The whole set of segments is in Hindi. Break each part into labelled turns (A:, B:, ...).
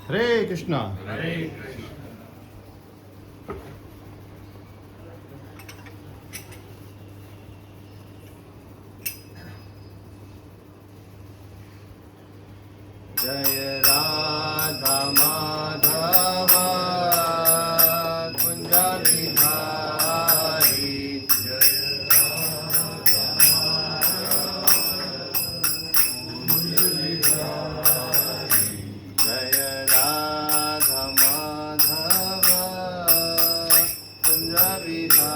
A: हरे कृष्णा।
B: हरे कृष्ण।
A: जय राधा माधव कुंज बिहारी।
B: जय राधा माधव कुंज बिहारी।
A: जय राधा माधव कुंज बिहारी।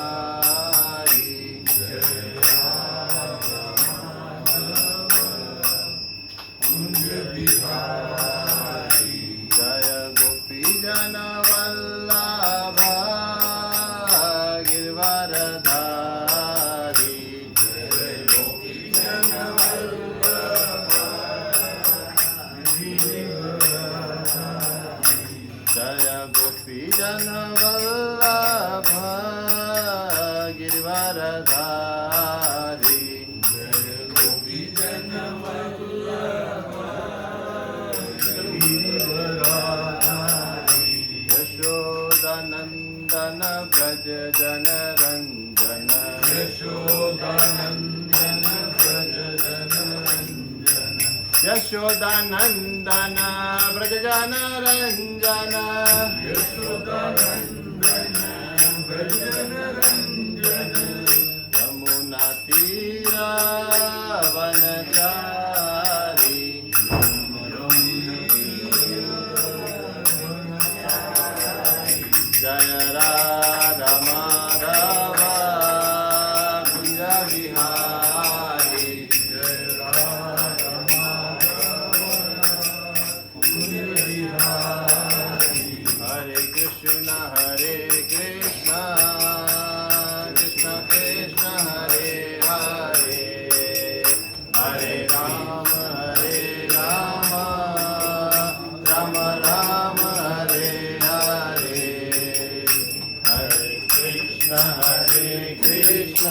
B: जय राधा माधव कुंज बिहारी।
A: जय गोपी जन वल्लभ गिरवरधारी।
B: जय गोपी जन वल्लभ गिरिवरधारी।
A: जय गोपी जन वल्लभ गिरवरधारी।
B: जय गोपी जन वल्लभ गिरिवरधारी।
A: यशोदानंदन व्रज जन रंजन।
B: यशोदानंदन व्रज जन रंजन।
A: यशोदानंदन व्रज जन रंजन।
B: यशोदानंदन व्रज जन रंजन।
A: यमुना तीर वनचारी। जय राधा माधव कुंज बिहारी।
B: जय राधा माधव कुंज बिहारी।
A: हरे कृष्ण कृष्ण कृष्ण हरे हरे। हरे राम राम राम हरे हरे। हरे कृष्ण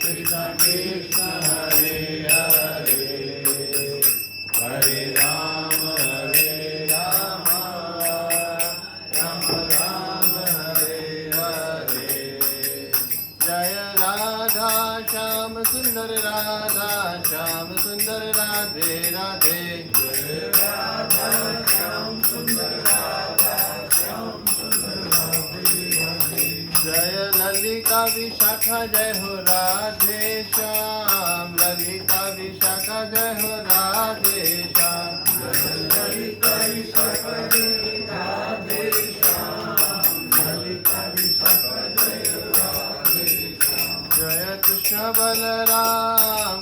A: कृष्ण कृष्ण हरे हरे। हरे राम राम राम हरे हरे। जय राधा श्याम सुंदर राधा श्याम सुंदर राधे राधे।
B: जय राधा श्याम सुंदर राधा श्याम सुंदर राधे राधे।
A: जय ललिता विशाखा जय हो राधे श्याम। ललिता विशाखा जय हो राधे श्याम।
B: जय ललिता विशाखा जय राधे श्याम। ललिता विशाखा जय राधे श्याम।
A: जय कृष्ण बलराम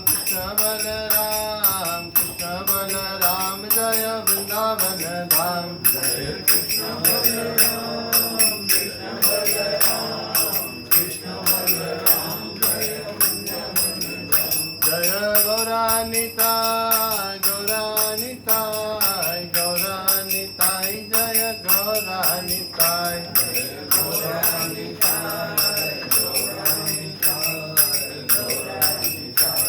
A: जय वृंदावन धाम।
B: जय कृष्ण बलराम कृष्ण बलराम कृष्ण बलराम जय वृंदावन धाम।
A: जय गौरानिताय गौरानिताय गौरानिताय जय गौरानिताय।
B: जय गौरानिताय गौरानिताय गौरानिताय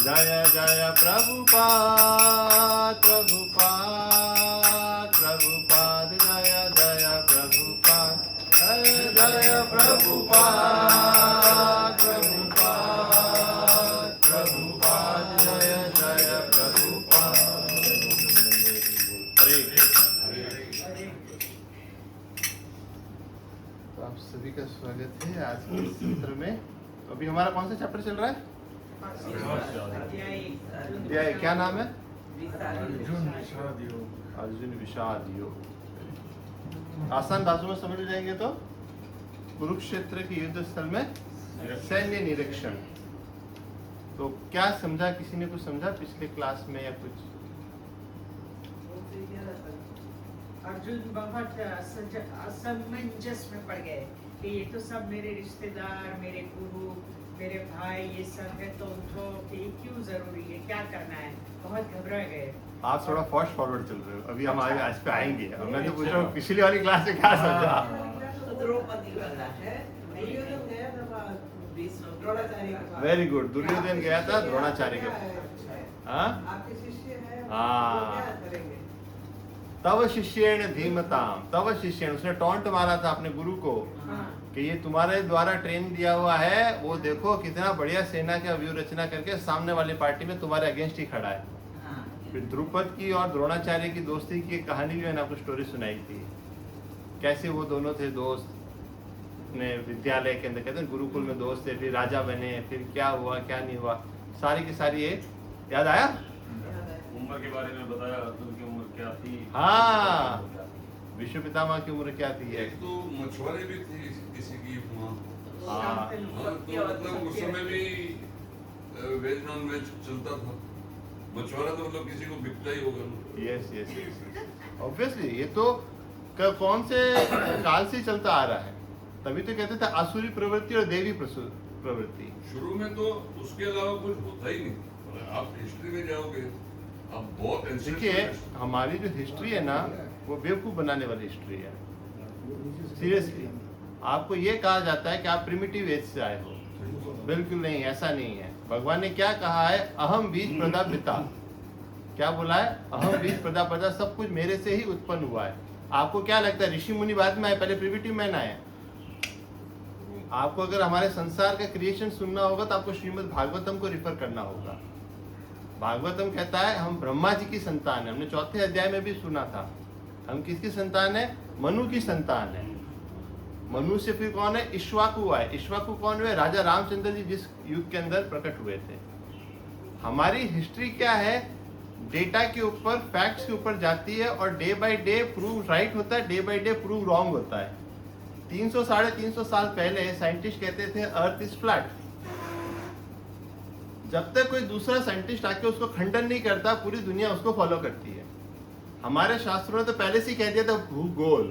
A: जय जय प्रभुपाद प्रभुपाद प्रभुपाद जय जय प्रभुपाद। जय जय प्रभुपाद प्रभुपाद प्रभुपाद जय जय प्रभुपाद। हरे कृष्ण। तो आप सभी का स्वागत है आज के सत्र में। तो अभी हमारा कौन सा चैप्टर चल रहा है? अध्याय क्या नाम है?
B: अर्जुन विषाद योग।
A: अर्जुन विषाद योग। आसान भाषा में समझ जाएंगे तो कुरुक्षेत्र के युद्ध स्थल में सैन्य निरीक्षण। तो क्या समझा, किसी ने कुछ समझा पिछले क्लास में या कुछ?
C: अर्जुन बहुत असमंजस में पड़ गए कि ये तो सब मेरे रिश्तेदार, मेरे गुरु, मेरे भाई, ये सब है, तो उनको कि क्यों जरूरी है, क्या करना है, बहुत घबरा गए।
A: आप थोड़ा फास्ट फॉरवर्ड चल रहे हो। अभी हम आगे आज पे आएंगे। अब मैं तो पूछ रहा हूँ पिछली वाली क्लास में क्या समझा?
D: द्रौपदी वाला है। दुर्योधन गया था द्रोणाचार्य के पास।
A: Very good. दुर्योधन गया था द्रोणाचार्य के पास। हाँ
D: आपके शिष्य हैं,
A: हाँ।
D: वो क्या करेंगे?
A: तव शिष्येण धीमताम, तव शिष्येण, उसने टॉन्ट मारा था अपने गुरु को
C: हाँ
A: कि ये तुम्हारे द्वारा ट्रेन दिया हुआ है, वो देखो कितना बढ़िया सेना का व्यू रचना करके सामने वाली पार्टी में तुम्हारे अगेंस्ट ही खड़ा है।
D: हाँ।
A: फिर द्रुपद की और द्रोणाचार्य की दोस्ती की एक कहानी भी मैंने आपको स्टोरी सुनाई थी, कैसे वो दोनों थे दोस्त ने विद्यालय के अंदर, कहते हैं गुरुकुल में दोस्त थे, फिर राजा बने, फिर क्या हुआ क्या नहीं हुआ, सारी की सारी ये याद आया।
B: उम्र के बारे में बताया, अर्जुन की उम्र क्या थी।
A: हाँ, विश्व पितामह की उम्र क्या थी।
E: एक तो मछुआरे भी थे किसी की वहाँ।
A: हाँ।
E: हाँ, तो मतलब उस समय भी वेज नॉन वेज चलता था। मछुआरा तो मतलब किसी को बिकता ही होगा ना।
A: यस यस ऑब्वियसली, ये तो कौन से काल से चलता आ रहा है, तभी तो कहते थे आसुरी प्रवृत्ति और देवी प्रवृत्ति।
E: शुरू में तो उसके अलावा कुछ होता ही नहीं। और आप हिस्ट्री में जाओगे, आप बहुत
A: देखिए हमारी जो हिस्ट्री है ना, वो बेवकूफ बनाने वाली हिस्ट्री है। सीरियसली, आपको ये कहा जाता है कि आप प्रिमिटिव एज से आए हो, बिल्कुल नहीं, ऐसा नहीं है। भगवान ने क्या कहा है, अहम बीज प्रदा पिता, क्या बोला है, अहम बीज प्रदा पिता, सब कुछ मेरे से ही उत्पन्न हुआ है। आपको क्या लगता है ऋषि मुनि बाद में आए, पहले प्रिमिटिव मैन आए? आपको अगर हमारे संसार का क्रिएशन सुनना होगा तो आपको श्रीमद् भागवतम को रिफर करना होगा। भागवतम कहता है हम ब्रह्मा जी की संतान है, हमने 4थे अध्याय में भी सुना था। हम किसकी संतान है? मनु की संतान है। मनु से फिर कौन है? इक्ष्वाकु आए। इक्ष्वाकु कौन हुए? राजा रामचंद्र जी जिस युग के अंदर प्रकट हुए थे। हमारी हिस्ट्री क्या है? डेटा के ऊपर, फैक्ट्स के ऊपर जाती है और day by day prove right होता है, day by day prove wrong होता है। 300-350 साल पहले साइंटिस्ट कहते थे अर्थ इज फ्लैट। जब तक कोई दूसरा साइंटिस्ट आके उसको खंडन नहीं करता, पूरी दुनिया उसको फॉलो करती है। हमारे शास्त्रों ने तो पहले से ही कह दिया था भूगोल,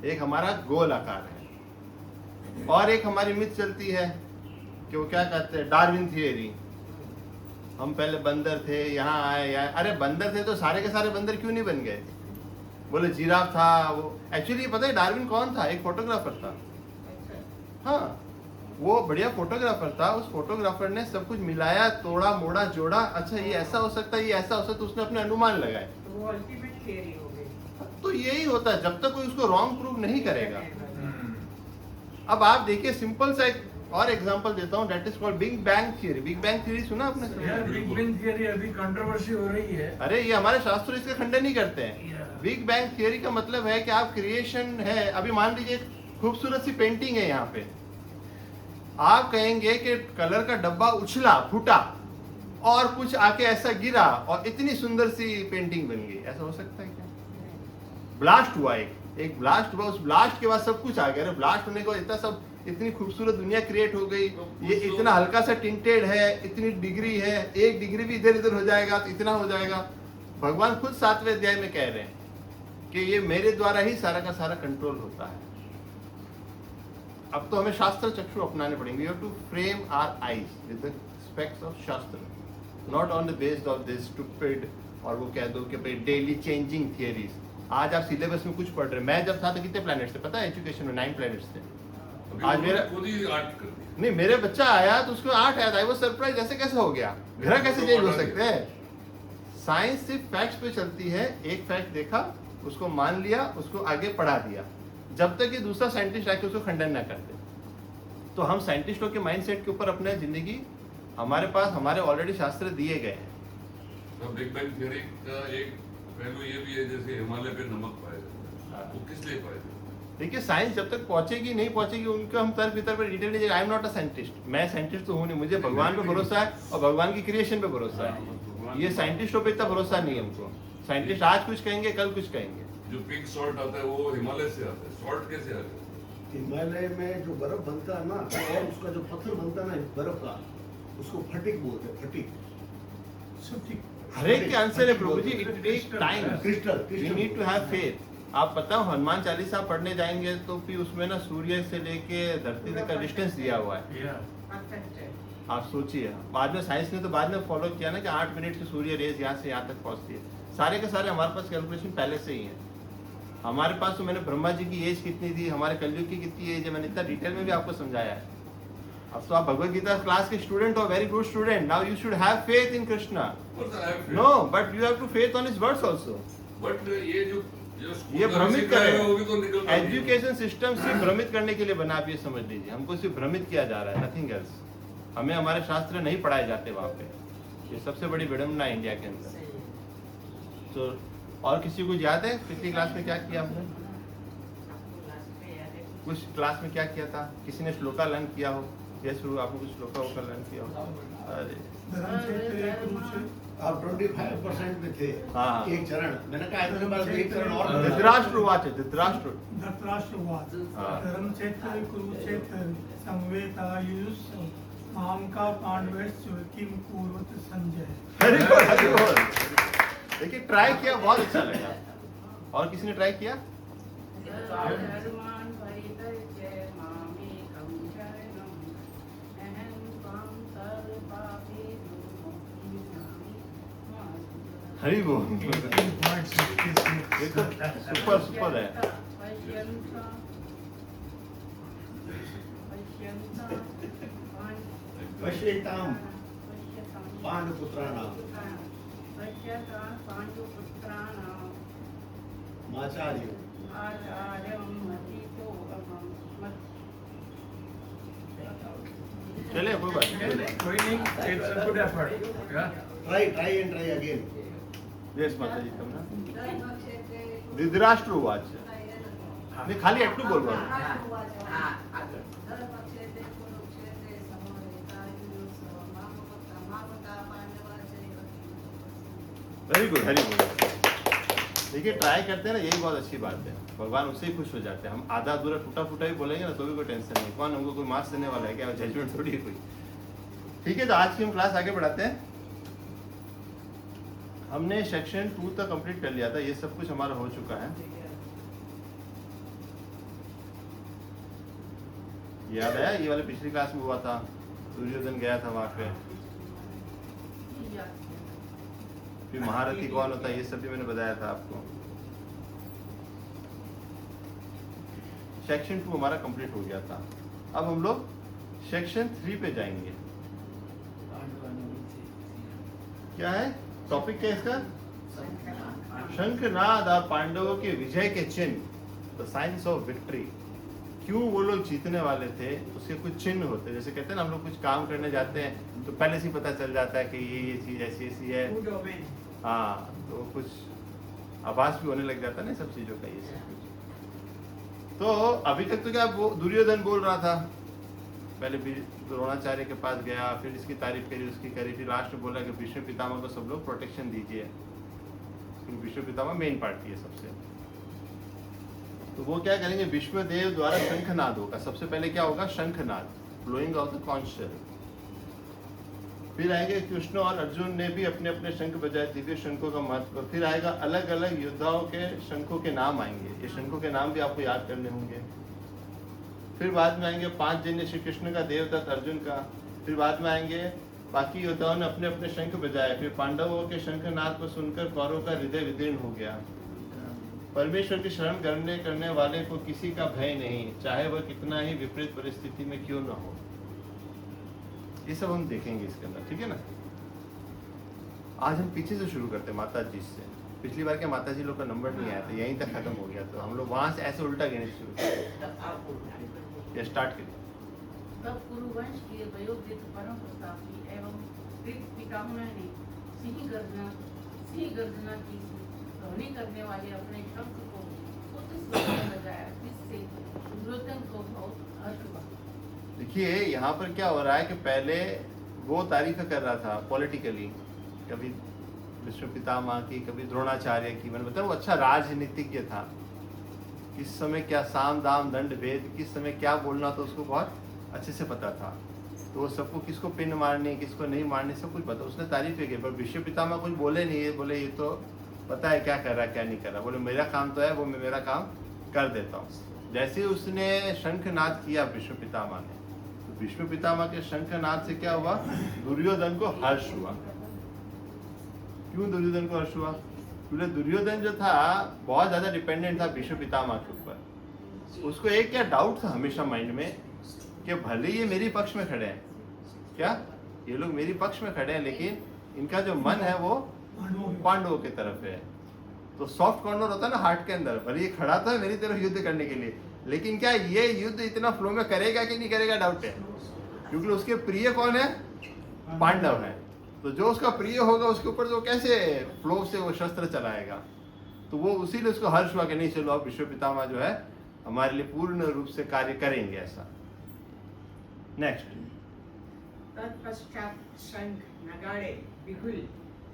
A: एक हमारा गोल आकार है। और एक हमारी मिथ चलती है कि वो क्या कहते हैं, डार्विन थियरी। हम पहले बंदर थे, यहाँ आए, यहाँ, अरे बंदर थे तो सारे के सारे बंदर क्यों नहीं बन गए? बोले जिराफ था वो। एक्चुअली पता है डार्विन कौन था? एक फोटोग्राफर था। हाँ, वो बढ़िया फोटोग्राफर था। उस फोटोग्राफर ने सब कुछ मिलाया, तोड़ा मोड़ा जोड़ा, अच्छा ये ऐसा हो सकता है, ये ऐसा हो सकता है, उसने अपने अनुमान लगाए।
C: तो वो अल्टीमेट थियरी हो गई।
A: तो यही होता है, जब तक कोई उसको रॉन्ग प्रूव नहीं करेगा। अब आप देखिए, सिंपल सा एक और एग्जांपल देता हूँ, that is called big bang theory. Big bang theory सुना आपने?
B: यार बिग बैंग थियरी अभी कंट्रोवर्सी हो रही है।
A: अरे ये हमारे शास्त्र इसका खंडन नहीं करते हैं। बिग बैंग थियरी का मतलब है कि आप क्रिएशन है, अभी मान लीजिए खूबसूरत सी पेंटिंग है यहाँ पे, आप कहेंगे कि कलर का डब्बा उछला, फूटा और कुछ आके ऐसा गिरा और इतनी सुंदर सी पेंटिंग बन गई, ऐसा हो सकता है क्या? ब्लास्ट हुआ, एक ब्लास्ट हुआ, उस ब्लास्ट के बाद सब कुछ आ गया। ब्लास्ट होने के बाद इतना सब, इतनी खूबसूरत दुनिया क्रिएट हो गई। ये इतना हल्का सा टिंटेड है, इतनी डिग्री है, 1 डिग्री भी इधर इधर हो जाएगा तो इतना हो जाएगा। भगवान खुद 7वें अध्याय में कह रहे हैं कि ये मेरे द्वारा ही सारा का सारा कंट्रोल होता है। अब तो हमें शास्त्र चक्षु अपनाने पड़ेंगे। You have to frame our eyes with the specs of shastra, not on the based of this stupid, और वो कह दो कि भाई डेली चेंजिंग थियरीज। आज आप सिलेबस में कुछ पढ़ रहे हैं, मैं जब था तो कितने प्लैनेट्स थे पता है? एजुकेशन में 9 प्लैनेट्स थे। आज मेरा
E: खुद ही 8 कर दिया।
A: नहीं, मेरे बच्चा आया तो उसको 8 आया था। आई वाज सरप्राइज, ऐसे कैसे हो गया? ग्रह कैसे चेंज हो सकते हैं? साइंस सिर्फ फैक्ट्स पे चलती है। एक फैक्ट देखा, उसको मान लिया, उसको आगे पढ़ा दिया, जब तक कि दूसरा साइंटिस्ट आके उसको खंडन ना करते। तो हम साइंटिस्टों के माइंडसेट के ऊपर अपने जिंदगी, हमारे पास हमारे ऑलरेडी शास्त्र दिए गए हैं।
E: तो बिग बैंग थियरी का एक पहलू ये भी है, जैसे हिमालय पे नमक पाया जाता है, वो किस लिए पाया जाता है?
A: देखिए, साइंस जब तक पहुंचेगी नहीं पहुंचेगी, उनका हम तर्क वितर्क पर डिटेल नहीं। I am not a scientist, मैं साइंटिस्ट तो हूँ नहीं। मुझे भगवान पे भरोसा है और भगवान की क्रिएशन पे भरोसा है। ये साइंटिस्टों पे इतना भरोसा नहीं है हमको। साइंटिस्ट आज कुछ कहेंगे, कल कुछ कहेंगे।
E: जो पिंक सॉल्ट आता है वो हिमालय से आता है। सॉल्ट कैसे आता है?
F: हिमालय में जो बर्फ बनता है ना, और उसका जो पत्थर बनता है ना बर्फ का, उसको फटिक बोलते हैं। फटिक सब
A: हर एक के आंसर है प्रभु जी। It takes time,
F: crystal
A: we need to have faith. आप पता हो हनुमान चालीसा पढ़ने जाएंगे तो फिर उसमें ना सूर्य से लेके धरती तक का डिस्टेंस दिया हुआ है।
C: परफेक्ट है।
A: आप सोचिए, बाद में साइंस ने तो बाद में फॉलो किया ना कि 8 मिनट से सूर्य रेज यहाँ से यहाँ तक पहुँचती है। सारे के सारे हमारे पास कैलकुलेशन पहले से ही है। हमारे पास तो मैंने ब्रह्मा जी की एज कितनी थी, हमारे कलयुग की कितनी एज है, मैंने इतना डिटेल में भी आपको समझाया है। अब तो आप भगवत गीता क्लास के स्टूडेंट हो, very good student. Now you should have faith in Krishna.
E: But I have faith.
A: No, but you have to faith on his words also.
E: But ये जो स्कूल
A: ये
E: का
A: भ्रमित
E: सिखाया
A: करे.
E: है, वो भी तो निकल रहा है.
A: एजुकेशन सिस्टम सिर्फ भ्रमित करने के लिए बना, आप ये समझ लीजिए. हमको सिर्फ भ्रमित किया जा रहा है, नथिंग एल्स. हमें हमारे शास्त्र नहीं पढ़ाए जाते वहाँ पे. ये सबसे बड़ी विडम्बना है इंडिया के अंदर. तो और किसी को याद है पिछली क्लास में क्या किया हमने? कुछ क्लास में क्या किया था? किसी ने श्लोका लर्न किया हो? यस गुरु, आपने कुछ श्लोका वोका लर्न किया हो? अरे
F: आप 25% में थे.
A: हाँ.
F: एक चरण मैंने कहा मेरे पास एक चरण और बचा.
A: धृतराष्ट्र वाच है, धृतराष्ट्र.
G: धृतराष्ट्रवाद
A: हाँ.
G: धर्मक्षेत्र कुरुक्षेत्र संवेतायुष माम का पांडवस्य किम कुरुत संजय.
A: Very good, very good. देखिए ट्राई किया, बहुत अच्छा लगा. और किसी ने ट्राई किया?
C: धर्मान परित्यज्य मामेकं शरणं अहं त्वां सर्वपापेभ्यो मोक्षयिष्यामि मा शुचः.
A: हरि बोल. ये तो सुपर सुपर है.
F: पश्यताम पांडुपुत्राणां माचार्य
A: चलिए कोई बात नहीं.
F: Try and try again.
A: Yes माता जी, तुम ना धृतराष्ट्र वाच. नहीं खाली એટલું બોલવાનું. Very good, very good. देखिए ट्राई करते हैं ना, यही बहुत अच्छी बात है. भगवान उससे ही खुश हो जाते हैं. हम आधा अधूरा टूटा फूटा भी बोलेंगे ना तो भी कोई टेंशन नहीं. कौन हमको कोई मार्क्स देने वाला है क्या? जजमेंट थोड़ी है कोई. ठीक है, तो आज की हम क्लास आगे बढ़ाते हैं. हमने सेक्शन 2 तक कंप्लीट कर लिया था. ये सब कुछ हमारा हो चुका है. याद आया? ये वाले पिछली क्लास में हुआ था, दुर्योधन गया था वहां पे. फिर महारथी कौन होता है ये सब भी मैंने बताया था आपको. सेक्शन 2 हमारा कंप्लीट हो गया था. अब हम लोग सेक्शन 3 पे जाएंगे. क्या है टॉपिक? क्या इसका? शंखनाद और पांडवों के विजय के चिन्ह, द साइंस ऑफ विक्ट्री. क्यों वो लोग जीतने वाले थे, उसके कुछ चिन्ह होते हैं. जैसे कहते हैं ना, हम लोग कुछ काम करने जाते हैं तो पहले से ही पता चल जाता है कि ये चीज ऐसी ऐसी है. हाँ, तो कुछ आभास भी होने लग जाता है ना सब चीजों का. ये सब कुछ तो अभी तक तो क्या वो दुर्योधन बोल रहा था, पहले भी द्रोणाचार्य के पास गया, फिर इसकी तारीफ करी, उसकी करी, फिर लास्ट में बोला कि भीष्म पितामह को सब लोग प्रोटेक्शन दीजिए. भीष्म पितामह मेन पार्टी है सबसे. तो वो क्या करेंगे, विश्वदेव द्वारा शंखनाद होगा. सबसे पहले क्या होगा? शंखनाद, blowing of the conch shell. फिर आएंगे कृष्ण और अर्जुन ने भी अपने अपने शंख बजाए, दिव्य शंखों का महत्व. फिर आएगा अलग अलग योद्धाओं के शंखों के नाम आएंगे. ये शंखों के नाम भी आपको याद करने होंगे. फिर बाद में आएंगे 5 जन्य श्री कृष्ण का, देवदत्त अर्जुन का. फिर बाद में आएंगे बाकी योद्धाओं ने अपने अपने शंख बजाए. फिर पांडवों के शंखनाद को सुनकर कौरवों का हृदय विदीर्ण हो गया. परमेश्वर की शरण करने वाले को किसी का भय नहीं, चाहे वह कितना ही विपरीत परिस्थिति में क्यों न हो. ये सब हम देखेंगे इसके अंदर. ठीक है ना. आज हम पीछे से शुरू करते हैं, माता जी से. पिछली बार क्या माता जी लोग का नंबर नहीं आया था, यहीं तक खत्म हो गया. तो हम लोग वहां से ऐसे उल्टा गिनने शुरू करें. ये स्टार्ट करिए.
H: तब कुरुवंश के वयोवृद्ध परम प्रतापी एवं पितामह ने सिंह गर्जना की ध्वनि करने वाले अपने शब्द को उच्च स्वर में बजाया, जिससे दुर्योधन को बहुत हर्ष हुआ.
A: देखिए यहाँ पर क्या हो रहा है कि पहले वो तारीफ कर रहा था पॉलिटिकली, कभी विष्णु पितामह की, कभी द्रोणाचार्य की. मैंने बताया वो अच्छा राजनीतिज्ञ था. किस समय क्या साम दाम दंड भेद, किस समय क्या बोलना तो उसको बहुत अच्छे से पता था. तो वो सबको किसको पिन मारनी, किसको नहीं मारनी, सब कुछ पता. उसने तारीफ की. पर विष्णु पितामह कुछ बोले नहीं है. बोले ये तो पता है क्या कर रहा है क्या नहीं कर रहा. बोले मेरा काम तो है, वो मैं मेरा काम कर देता हूँ. जैसे उसने शंखनाद किया विष्णु पितामह ने, तो विष्णु पितामह के शंखनाद से क्या हुआ? दुर्योधन को हर्ष हुआ. क्यों दुर्योधन को हर्ष हुआ? क्योंकि दुर्योधन जो था बहुत ज्यादा डिपेंडेंट था विष्णु पितामह के ऊपर. उसको एक क्या डाउट था हमेशा माइंड में कि भले ये मेरी पक्ष में खड़े हैं, क्या ये लोग मेरी पक्ष में खड़े हैं, लेकिन इनका जो मन है वो पांडवों की तरफ है। तो सॉफ्ट कॉर्नर होता है ना हार्ट के अंदर, भले ये खड़ा था मेरी तरफ युद्ध करने के लिए, लेकिन क्या ये युद्ध इतना फ्लो में करेगा कि नहीं करेगा, डाउट है, क्योंकि उसके प्रिय कौन है, पांडव है। तो जो उसका प्रिय होगा उसके ऊपर तो कैसे फ्लो से वो शस्त्र चलाएगा। तो वो उसीलिए उसको हर्ष हुआ कि नहीं चलो अब विश्व पितामह जो है हमारे लिए पूर्ण रूप से कार्य करेंगे ऐसा। नेक्स्ट,
C: तत्पश्चात शंख, नगाड़े, बिगुल,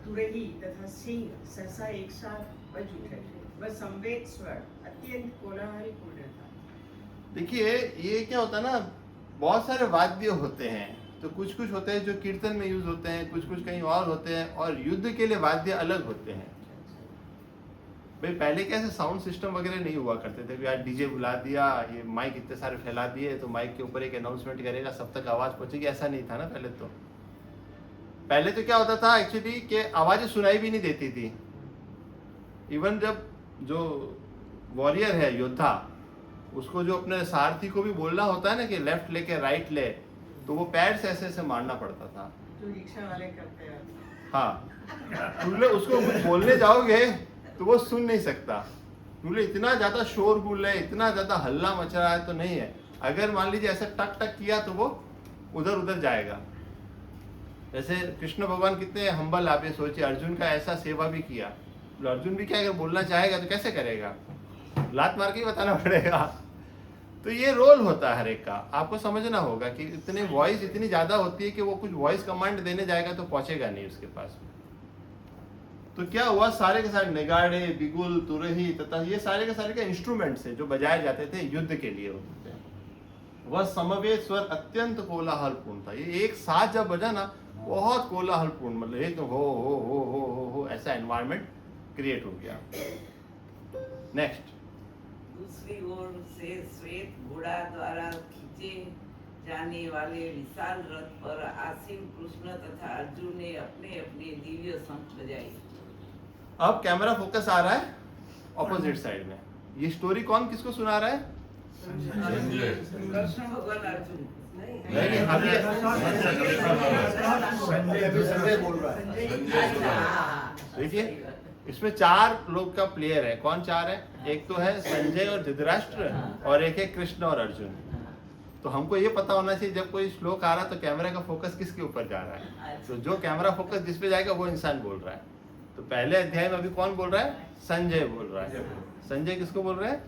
C: तुरही तथा सिंह सहसा एक साथ बज उठे। वह संवेद स्वर अत्यंत कोलाहलपूर्ण था।
A: देखिए ये क्या होता है ना, बहुत सारे वाद्य होते हैं, तो कुछ कुछ होते हैं जो कीर्तन में यूज होते हैं, कुछ कुछ कहीं और होते हैं, और युद्ध के लिए वाद्य अलग होते हैं। भाई पहले कैसे साउंड सिस्टम वगैरह नहीं हुआ करते थे, यार डीजे बुला दिया, ये माइक इतने सारे फैला दिए तो माइक के ऊपर एक अनाउंसमेंट करेगा, सब तक आवाज पहुंचेगी, ऐसा नहीं था ना पहले। तो पहले तो क्या होता था एक्चुअली कि आवाजें सुनाई भी नहीं देती थी। इवन जब जो वॉरियर है, योद्धा, उसको जो अपने सारथी को भी बोलना होता है ना कि लेफ्ट लेके राइट ले, तो वो पैर से ऐसे ऐसे मारना पड़ता था।
C: जो रिक्शा वाले करते हैं।
A: हाँ, तुमने उसको कुछ बोलने जाओगे तो वो सुन नहीं सकता, तुमने इतना ज्यादा शोरगुल है, इतना ज्यादा हल्ला मच रहा है तो नहीं है। अगर मान लीजिए ऐसे टक टक किया तो वो उधर उधर जाएगा। जैसे कृष्ण भगवान कितने हम्बल, आप ये सोचिए, अर्जुन का ऐसा सेवा भी किया, तो अर्जुन भी क्या अगर बोलना चाहेगा तो कैसे करेगा, लात मार के ही बताना पड़ेगा। तो ये रोल होता है हर एक का, आपको समझना होगा कि इतनी वॉइस इतनी ज्यादा होती है कि वो कुछ वॉइस कमांड देने जाएगा तो पहुंचेगा नहीं उसके पास। तो क्या हुआ, सारे के सारे नगाड़े, बिगुल, तुरही तथा ये सारे के सारे के इंस्ट्रूमेंट्स है जो बजाए जाते थे युद्ध के लिए होते थे। वह समवेत स्वर अत्यंत कोलाहलपूर्ण था। ये एक साथ जब बजा ना, बहुत कोलाहलपूर्ण, मतलब एक हो ऐसा एनवायरनमेंट क्रिएट हो गया। नेक्स्ट,
D: दूसरी ओर से श्वेत घोड़ा द्वारा खींचे जाने वाले विशाल रथ पर आसीन कृष्ण तथा अर्जुन ने अपने अपने दिव्य शंख बजाए।
A: अब कैमरा फोकस आ रहा है ऑपोजिट साइड में। ये स्टोरी कौन किसको सुना रहा है?
E: संजय।
D: कृष्ण भगवान अर्जुन
A: नहीं, अभी
F: संजय बोल रहा है।
E: संजय सुना है।
A: देखिए इसमें 4 लोग का प्लेयर है। कौन 4 है? एक तो है संजय और धृतराष्ट्र, और एक है कृष्ण और अर्जुन। तो हमको ये पता होना चाहिए जब कोई श्लोक आ रहा है तो कैमरा का फोकस किसके ऊपर जा रहा है। तो जो कैमरा फोकस जिस पे जाएगा वो इंसान बोल रहा है। तो पहले अध्याय में अभी कौन बोल रहा है? संजय बोल रहा है। संजय किसको बोल रहे हैं?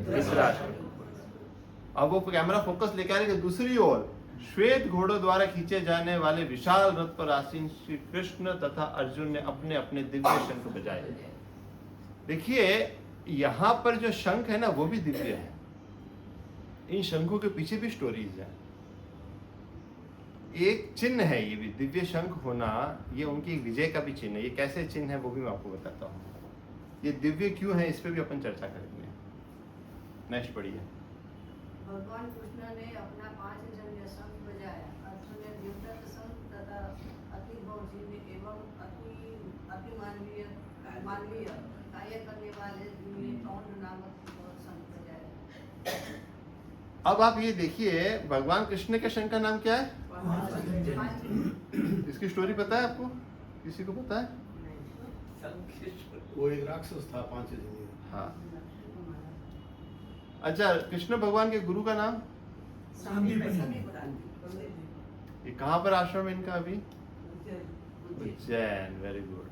A: धृतराष्ट्र। अब वो कैमरा फोकस लेकर आएगा दूसरी ओर, श्वेत घोड़ों द्वारा खींचे जाने वाले विशाल रथ पर आसीन श्री कृष्ण तथा अर्जुन ने अपने अपने दिव्य शंख बजाए। देखिए यहाँ पर जो शंख है ना वो भी दिव्य है। इन शंखों के पीछे भी स्टोरीज है। एक चिन्ह है ये भी, दिव्य शंख होना ये उनकी विजय का भी चिन्ह है। ये कैसे चिन्ह है वो भी मैं आपको बताता हूँ। ये दिव्य क्यों है इस पे भी अपन चर्चा करेंगे। नेक्स्ट पढ़िए।
I: भगवान कृष्ण ने अपना 5 जन्य शंख बजाया। अर्जुन ने देवदत्त शंख तथा अति बहुजीवी एवं अति मानवीय कार्य करने वाले पौंड नामक शंख बजाया।
A: अब आप ये देखिए भगवान कृष्ण के शंख का नाम क्या है? इसकी स्टोरी पता है आपको? किसी को पता है?
F: वो एक राक्षस था 5 जन्य।
A: हाँ, अच्छा, कृष्ण भगवान के गुरु का नाम? ये कहाँ पर आश्रम है इनका अभी? उज्जैन। Very good.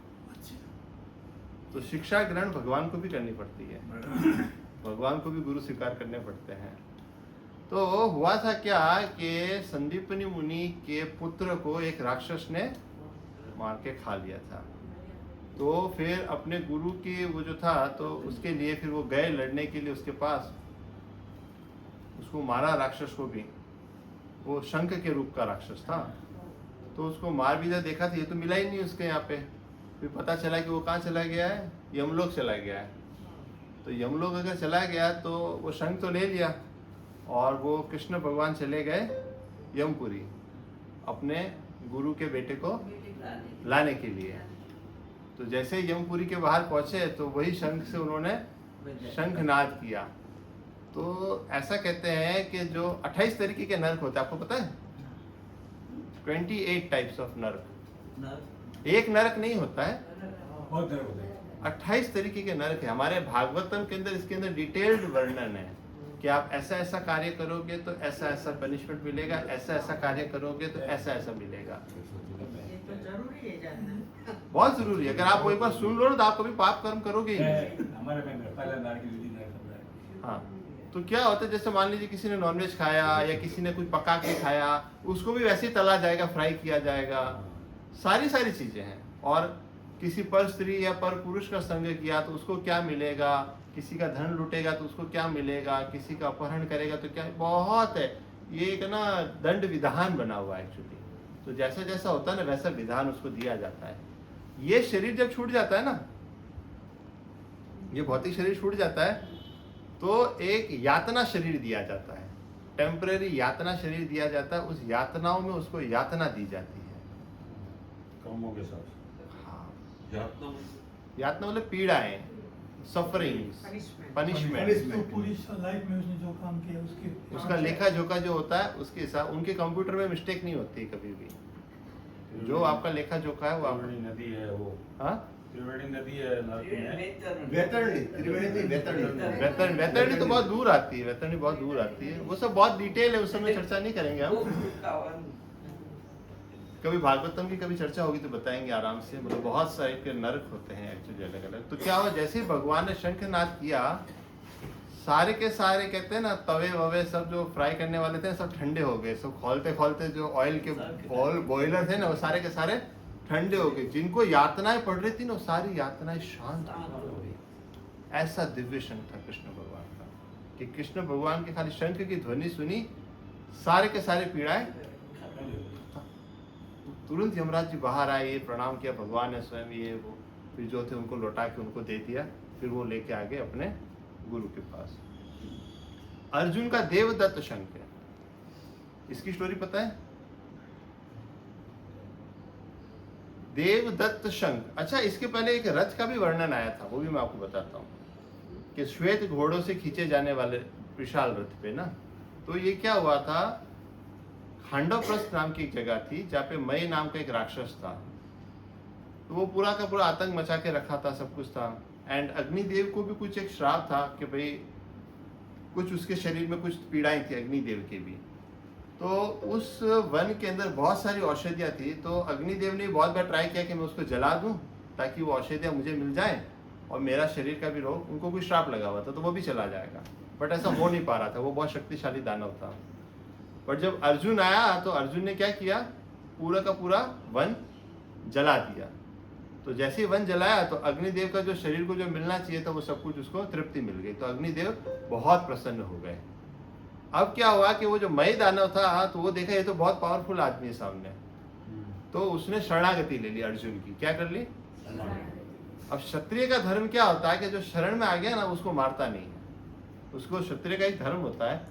A: तो शिक्षा ग्रहण भगवान को भी करनी पड़ती है, भगवान को भी गुरु स्वीकार करने पड़ते हैं। तो हुआ था क्या कि संदीपनी मुनि के पुत्र को एक राक्षस ने मार के खा लिया था। तो फिर अपने गुरु की वो जो था तो उसके लिए फिर वो गए लड़ने के लिए उसके पास, उसको मारा राक्षस को भी। वो शंख के रूप का राक्षस था। तो उसको मार भी दिया, देखा था ये तो मिला ही नहीं उसके यहाँ पे। फिर पता चला कि वो कहाँ चला गया है? यमलोक चला गया है। तो यमलोक अगर चला गया तो वो शंख तो ले लिया, और वो कृष्ण भगवान चले गए यमपुरी अपने गुरु के बेटे को लाने के लिए। तो जैसे यमपुरी के बाहर पहुंचे तो वही शंख से उन्होंने शंखनाद किया। तो ऐसा कहते हैं कि जो 28 तरीके के नर्क होते हैं, आपको पता है? 28 टाइप्स ऑफ नर्क। एक नरक नहीं होता है,
B: बहुत नरक होते हैं।
A: 28 तरीके के नरक है। हमारे भागवतम के अंदर इसके अंदर डिटेल्ड वर्णन है कि आप ऐसा ऐसा कार्य करोगे तो ऐसा ऐसा पनिशमेंट मिलेगा, ऐसा ऐसा कार्य करोगे तो ऐसा ऐसा मिलेगा।
C: ये तो जरूरी है जानना।
A: बहुत जरूरी है। अगर आप वो एक बार सुन लो ना तो आप कभी पाप कर्म करोगे ही नहीं।
B: हमारे में पहला नरक की विधि नरक सब है।
A: हाँ, तो क्या होता है, जैसे मान लीजिए किसी ने नॉनवेज खाया या किसी ने कुछ पका के खाया, उसको भी वैसे ही तला जाएगा, फ्राई किया जाएगा, सारी सारी चीजें हैं। और किसी पर स्त्री या पर पुरुष का संग किया तो उसको क्या मिलेगा, किसी का धन लूटेगा तो उसको क्या मिलेगा, किसी का अपहरण करेगा तो क्या, बहुत है। ये एक ना दंड विधान बना हुआ है एक्चुअली। तो जैसा जैसा होता है ना वैसा विधान उसको दिया जाता है। ये शरीर जब छूट जाता है ना, ये भौतिक शरीर छूट जाता है तो एक यातना शरीर दिया जाता है, टेम्परेरी यातना शरीर दिया जाता है। उस यातनाओं में उसको यातना दी जाती है।
B: कर्मों के साथ
A: हाँ,
E: यातना
A: यातना मतलब पीड़ाएं, सफरिंग्स, पनिशमेंट।
G: तो पूरी लाइफ में उसने जो काम किया उसके
A: उसका लेखा जोखा जो होता है उसके हिसाब, उनके कंप्यूटर में मिस्टेक नहीं होती कभी भी। जो आपका लेखा जोखा है वो आप,
B: त्रिवेणी नदी है वो।
A: हाँ,
B: त्रिवेणी नदी है नरक में।
F: वैतरणी, त्रिवेणी नहीं, वैतरणी।
A: वैतरणी तो बहुत दूर आती है, वैतरणी बहुत दूर आती है। वो सब बहुत डिटेल है, उस समय चर्चा नहीं करेंगे हम। कभी भागवतम की कभी चर्चा होगी तो बताएंगे आराम से। मतलब बहुत सारे के नरक होते हैं एक्चुअली अलग अलग। तो क्या हुआ, जैसे ही भगवान ने शंखनाद किया, सारे के सारे कहते हैं ना तवे ववे सब जो फ्राई करने वाले थे सब ठंडे हो गए। सब खोलते खोलते जो ऑयल के बॉयलर थे ना वो सारे के सारे ठंडे हो गए। जिनको यातनाएं पड़ रही थी ना वो सारी यातनाएं शांत हो गई। ऐसा दिव्य शंख था कृष्ण भगवान का कि कृष्ण भगवान के खाली शंख की ध्वनि सुनी, सारे के सारे पीड़ाएं तुरंत यमराज जी बाहर आए, ये प्रणाम किया, भगवान ने स्वयं ये वो फिर जो थे उनको लौटा के उनको दे दिया। फिर वो लेके आ गए अपने गुरु के पास। अर्जुन का देवदत्त शंख है, इसकी स्टोरी पता है? देवदत्त शंख। अच्छा, इसके पहले एक रथ का भी वर्णन आया था, वो भी मैं आपको बताता हूँ कि श्वेत घोड़ों से खींचे जाने वाले विशाल रथ पे ना, तो ये क्या हुआ था, खांडवप्रस्थ नाम की एक जगह थी जहाँ पे मय नाम का एक राक्षस था। तो वो पूरा का पूरा आतंक मचा के रखा था, सब कुछ था। एंड अग्निदेव को भी कुछ एक श्राप था कि भाई कुछ उसके शरीर में कुछ पीड़ाएं थी अग्निदेव के भी। तो उस वन के अंदर बहुत सारी औषधियाँ थी। तो अग्निदेव ने बहुत बार ट्राई किया कि मैं उसको जला दूं ताकि वो औषधियाँ मुझे मिल जाए और मेरा शरीर का भी रोग, उनको कोई श्राप लगा हुआ था तो वो भी चला जाएगा, बट ऐसा हो नहीं पा रहा था। वो बहुत शक्तिशाली दानव था। बट जब अर्जुन आया तो अर्जुन ने क्या किया, पूरा का पूरा वन जला दिया। तो जैसे ही वन जलाया तो अग्निदेव का जो शरीर को जो मिलना चाहिए था वो सब कुछ उसको तृप्ति मिल गई। तो अग्निदेव बहुत प्रसन्न हो गए। अब क्या हुआ कि वो जो मय दानव था तो वो देखा ये तो बहुत पावरफुल आदमी है सामने, तो उसने शरणागति ले ली अर्जुन की। क्या कर ली? अब क्षत्रिय का धर्म क्या होता है कि जो शरण में आ गया ना उसको मारता नहीं है। उसको क्षत्रिय का एक धर्म होता है।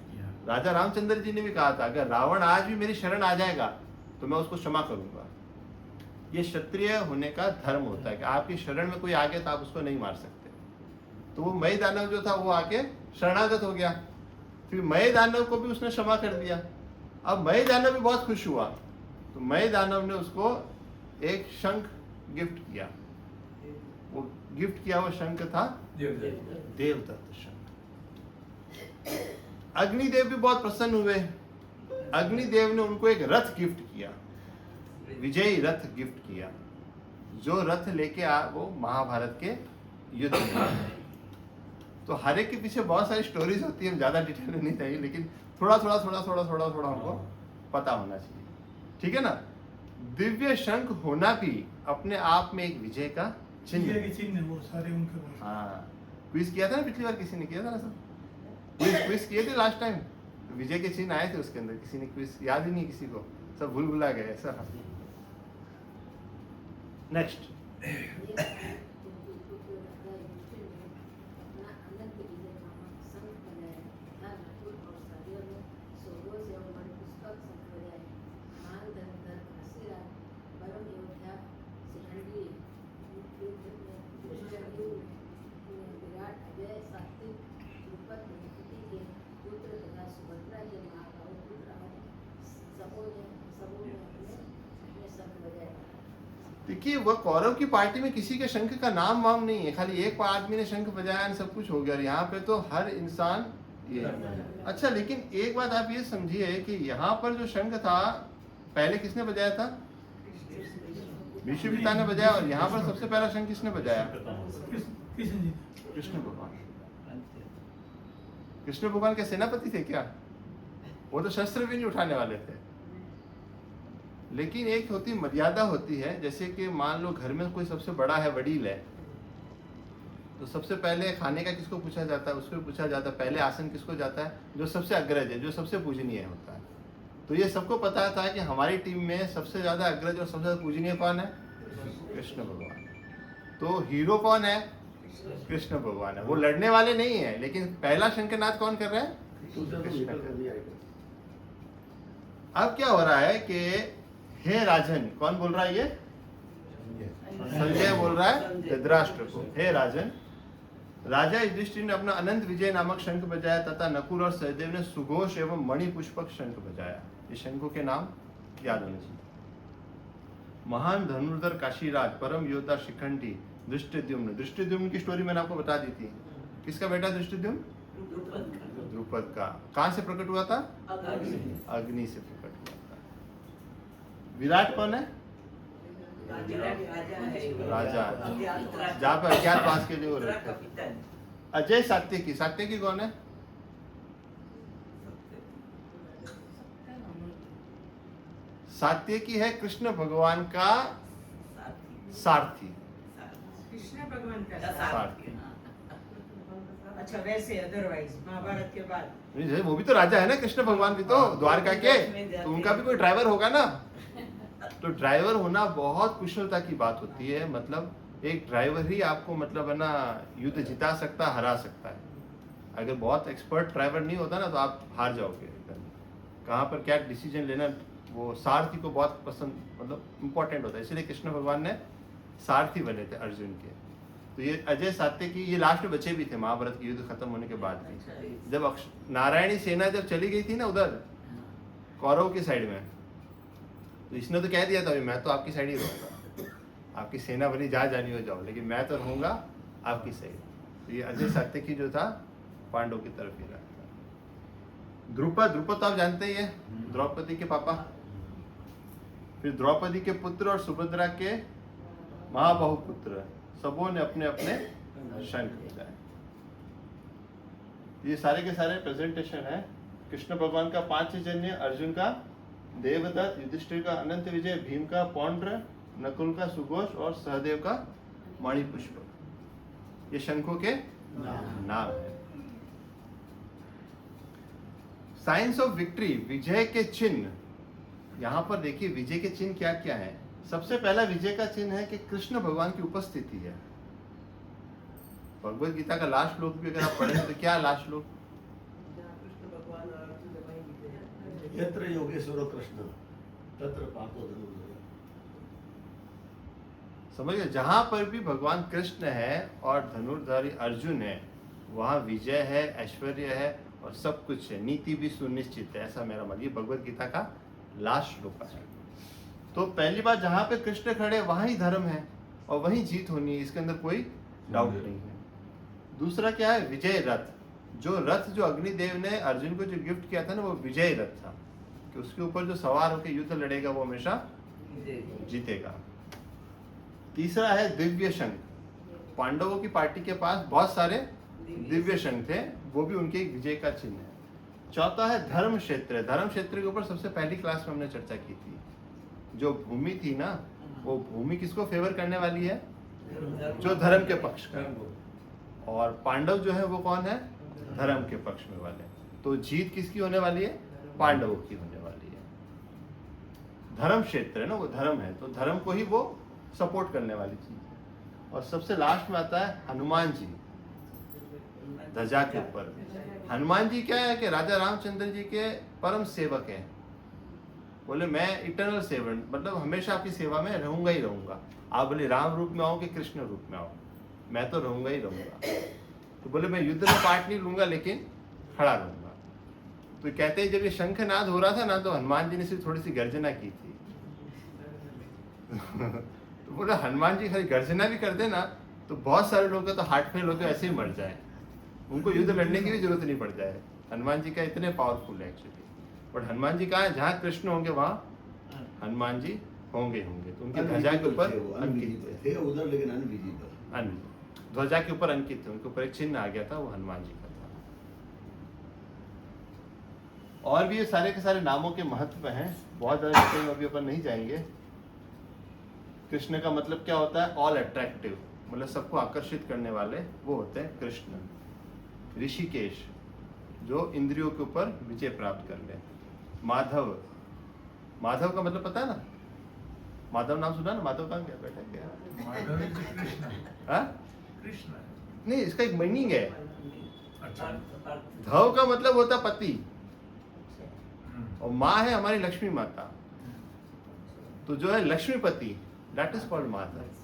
A: राजा रामचंद्र जी ने भी कहा था अगर रावण आज भी मेरी शरण आ जाएगा तो मैं उसको क्षमा करूंगा। ये क्षत्रिय होने का धर्म होता है कि आपकी शरण में कोई आ गया तो आप उसको नहीं मार सकते। तो वो मय दानव जो था वो आके शरणागत हो गया। फिर मय दानव को भी उसने क्षमा कर दिया। अब मय दानव भी बहुत खुश हुआ, तो मय दानव ने उसको एक शंख गिफ्ट किया। वो गिफ्ट किया वो शंख था देवदत्त शंख। अग्निदेव भी बहुत प्रसन्न हुए। अग्निदेव ने उनको एक रथ गिफ्ट किया, विजयी रथ गिफ्ट किया, जो रथ लेके वो महाभारत के युद्ध में। तो हर एक के पीछे बहुत सारी स्टोरीज होती है, ज्यादा डिटेल में नहीं चाहिए, लेकिन थोड़ा हमको पता होना चाहिए, ठीक है ना। दिव्य शंख होना भी अपने आप में एक विजय का चिन्ह है।
G: वो सारे उनके पास।
A: हाँ, क्विज किया था ना पिछली बार, किसी ने किया था ना सब, क्विज किए थे लास्ट टाइम, विजय के चिन्ह आए थे उसके अंदर। किसी ने क्विज याद ही नहीं किसी को, सब भूल भुला गए ऐसा। नेक्स्ट, क्योंकि वह कौरव की पार्टी में किसी के शंख का नाम वाम नहीं है, खाली एक आदमी ने शंख बजाया और सब कुछ हो गया। और यहाँ पे तो हर इंसान ये। अच्छा, लेकिन एक बात आप ये समझिए कि यहाँ पर जो शंख था पहले किसने बजाया था? भीष्म पिता ने बजाया। और यहाँ पर सबसे पहला शंख किसने बजाया?
G: कृष्ण जी।
A: कृष्ण भगवान। कृष्ण भगवान के सेनापति थे क्या? वो तो शस्त्र भी नहीं उठाने वाले थे। लेकिन एक होती मर्यादा होती है, जैसे कि मान लो घर में कोई सबसे बड़ा है, वडील है, तो सबसे पहले खाने का किसको पूछा जाता है? उसको पूछा जाता है। पहले आसन किसको जाता है? जो सबसे अग्रज है, जो सबसे पूजनीय होता है। तो ये सबको पता था कि हमारी टीम में सबसे ज्यादा अग्रज और सबसे ज्यादा पूजनीय कौन है? कृष्ण भगवान। तो हीरो कौन है? कृष्ण भगवान है। वो लड़ने वाले नहीं है, लेकिन पहला शंखनाद कौन कर रहा है? अब क्या हो रहा है कि हे राजन, कौन बोल रहा है? ये संजय बोल रहा है धृतराष्ट्र को। हे राजन, राजा युधिष्ठिर ने अपना अनंत विजय नामक शंख बजाया तथा नकुल और सहदेव ने सुघोष एवं मणिपुष्पक शंख बजाया। ये शंखों के नाम याद होने चाहिए। महान धनुर्धर काशीराज, परम योद्धा शिखंडी दृष्टिद्युम्न। दृष्टिद्युम्न की स्टोरी मैंने आपको बता दी थी। किसका बेटा दृष्टिद्युम्न? द्रुपद का। कहां से प्रकट हुआ था? अग्नि से प्रकट हुआ था। विराट कौन है? राजा। जहाँ पे अज्ञातवास के लिए वो रहते हैं। अजय सात्यकी। सात्यकी कौन है? सात्यकी है कृष्ण भगवान का सारथी।
C: कृष्ण भगवान का
A: सारथी।
C: अच्छा, वैसे अदरवाइज महाभारत के बाद
A: नहीं, वो भी तो राजा है ना कृष्ण भगवान भी तो, द्वारका के। तो उनका भी कोई ड्राइवर होगा ना। तो ड्राइवर होना बहुत कुशलता की बात होती है। मतलब एक ड्राइवर ही आपको मतलब है ना युद्ध जिता सकता, हरा सकता है। अगर बहुत एक्सपर्ट ड्राइवर नहीं होता ना तो आप हार जाओगे। कहाँ पर क्या डिसीजन लेना, वो सारथी को बहुत पसंद, मतलब इम्पोर्टेंट होता है। इसलिए कृष्ण भगवान ने सारथी बने थे अर्जुन के। तो ये अजय सात्यकी ये लास्ट में बचे भी थे महाभारत की युद्ध खत्म होने के बाद भी। जब नारायणी सेना जब चली गई थी ना उधर कौरव की साइड में, तो इसने तो कह दिया था मैं तो आपकी साइड ही रहूंगा, आपकी सेना भली जा जानी हो जाओ, लेकिन मैं तो रहूंगा आपकी साइड। तो ये अजय सात्यकी जो था पांडव की तरफ ही रहा था। द्रुपद तो आप जानते ही है, द्रौपदी के पापा। फिर द्रौपदी के पुत्र और सुभद्रा के महाबाहु पुत्र, सबों ने अपने अपने शंख बजाए। ये सारे के सारे प्रेजेंटेशन है। कृष्ण भगवान का पांचजन्य, अर्जुन का देवदत्त, युधिष्ठिर का अनंत विजय, भीम का पौंड्र, नकुल का सुघोष और सहदेव का मणिपुष्पक। ये शंखों के नाम है। साइंस ऑफ विक्ट्री, विजय के चिन्ह। यहां पर देखिए विजय के चिन्ह क्या क्या है। सबसे पहला विजय का चिन्ह है कि कृष्ण भगवान की उपस्थिति है। भगवत गीता का लास्ट श्लोक भी अगर आप पढ़ें तो क्या लास्ट श्लोक?
F: यत्र योगेश्वर कृष्ण तत्र पार्थो धनुर्धर।
A: समझिए, जहां पर भी भगवान कृष्ण है और धनुर्धारी अर्जुन है, वहां विजय है, ऐश्वर्य है और सब कुछ है। नीति भी सुनिश्चित है, ऐसा मेरा मतलब। ये भगवत गीता का लास्ट श्लोक है। तो पहली बात, जहां पे कृष्ण खड़े वहां ही धर्म है और वहीं जीत होनी है, इसके अंदर कोई डाउट नहीं है। दूसरा क्या है? विजय रथ। जो रथ जो अग्निदेव ने अर्जुन को जो गिफ्ट किया था ना, वो विजय रथ था कि उसके ऊपर जो सवार होकर युद्ध लड़ेगा वो हमेशा जीतेगा। तीसरा है दिव्य शंख। पांडवों की पार्टी के पास बहुत सारे दिव्य शंख थे, वो भी उनके एक विजय का चिन्ह है। चौथा है धर्म क्षेत्र। धर्म क्षेत्र के ऊपर सबसे पहली क्लास में हमने चर्चा की थी। जो भूमि थी ना, वो भूमि किसको फेवर करने वाली है? जो धर्म के पक्ष का। और पांडव जो है वो कौन है? धर्म के पक्ष में वाले। तो जीत किसकी होने वाली है? पांडवों की होने वाली है। धर्म क्षेत्र है ना, वो धर्म है, तो धर्म को ही वो सपोर्ट करने वाली चीज है। और सबसे लास्ट में आता है हनुमान जी ध्वजा के ऊपर। हनुमान जी क्या है कि राजा रामचंद्र जी के परम सेवक हैं। बोले मैं इटर्नल सेवर्ट, मतलब हमेशा आपकी सेवा में रहूंगा ही रहूंगा। आप बोले राम रूप में आओ कि कृष्ण रूप में आओ, मैं तो रहूंगा ही रहूंगा। तो बोले मैं युद्ध में पार्ट नहीं लूंगा लेकिन खड़ा रहूंगा। तो कहते हैं जब ये शंखनाद हो रहा था ना, तो हनुमान जी ने सिर्फ थोड़ी सी गर्जना की थी। तो बोला हनुमान जी खाली गर्जना भी कर देना तो बहुत सारे लोग तो हार्ट फेल होकर ऐसे ही मर जाए, उनको युद्ध लड़ने की भी जरूरत नहीं पड़ जाए। हनुमान जी का इतने पावरफुल है एक्चुअली। बट हनुमान जी कहा है जहाँ कृष्ण होंगे वहाँ हनुमान जी होंगे होंगे। तो उनकी ध्वजा के ऊपर अंकित
F: थे उधर, लेकिन अनविजिबल,
A: ध्वजा के ऊपर अंकित थे, उनके ऊपर एक चिन्ह आ गया था, वो हनुमान जी का था। और भी ये सारे के सारे नामों के महत्व हैं, बहुत ज्यादा डिटेल में अभी अपन नहीं जाएंगे। कृष्ण का मतलब क्या होता है? ऑल अट्रैक्टिव, मतलब सबको आकर्षित करने वाले वो होते हैं कृष्ण। ऋषिकेश, जो इंद्रियों के ऊपर विजय प्राप्त कर ले। माधव, माधव का मतलब पता है ना? माधव नाम सुना ना? माधव कहाँ गया? बैठा गया?
G: माधव is कृष्ण।
A: हाँ?
G: कृष्ण।
A: नहीं, इसका एक मीनिंग है।
G: अच्छा।
A: धव का मतलब होता पति,
G: हम्म।
A: और माँ है हमारी लक्ष्मी माता, तो जो है Lakshmipati, that is called Madhav.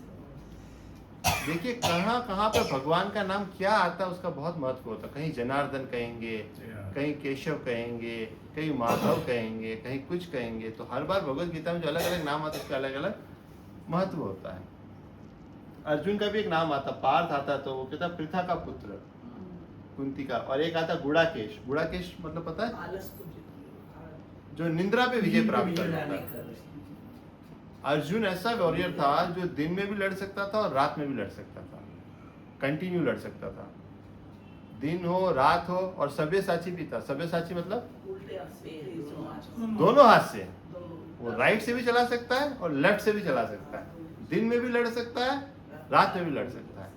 A: देखिए कहाँ कहाँ पे भगवान का नाम क्या आता है उसका बहुत महत्व होता है। कहीं जनार्दन कहेंगे, कहीं केशव कहेंगे, कहीं माधव कहेंगे, कहीं कुछ कहेंगे। तो हर बार भगवत गीता में जो अलग अलग नाम आता है उसका अलग अलग महत्व होता है। अर्जुन का भी एक नाम आता, पार्थ आता, तो वो कहता पृथा का पुत्र, कुंती का। और एक आता गुड़ाकेश। गुड़ाकेश मतलब पता है? जो निंद्रा पे विजय प्राप्त करता है। अर्जुन ऐसा वॉरियर था जो दिन में भी लड़ सकता था और रात में भी लड़ सकता था, कंटिन्यू लड़ सकता था। दिन हो रात हो, और सब्यसाची भी था। सब्यसाची मतलब दोनों हाथ से, वो राइट से भी चला सकता है और लेफ्ट से भी चला सकता है। दिन में भी लड़ सकता है, रात में भी लड़ सकता है,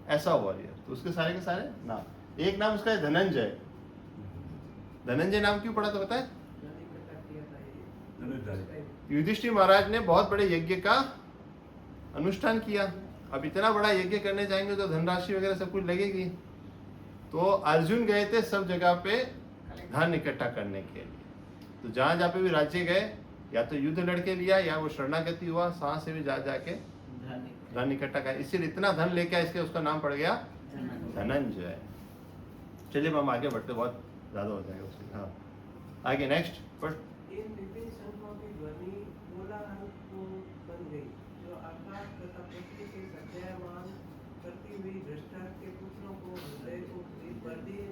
A: ऐसा वॉरियर। तो उसके सारे के सारे नाम। एक नाम उसका है धनंजय। धनंजय नाम क्यों पड़ा तो पता है? युधिष्ठिर महाराज ने बहुत बड़े यज्ञ का अनुष्ठान किया। अब इतना बड़ा यज्ञ करने जाएंगे तो धनराशि वगैरह सब कुछ लगेगी। तो अर्जुन गए थे सब जगह पे धन इकट्ठा करने के लिए। तो जहां जहाँ पे भी राज्य गए, या तो युद्ध लड़के लिया या वो शरणागति हुआ, साहस से भी जा जाके धन इकट्ठा कर। इसीलिए इतना धन लेके आए, इसके उसका नाम पड़ गया धनंजय। चलिए हम आगे बढ़ते, बहुत ज्यादा हो जाएगा उसमें। हाँ आगे नेक्स्ट। बट
J: इन विभिन्न शंखों की ध्वनि कोलाहल को बन गई, जो आकाश तथा पृथ्वी से सज्जायमान करती हुई धृष्टार के पुत्रों को हृदय को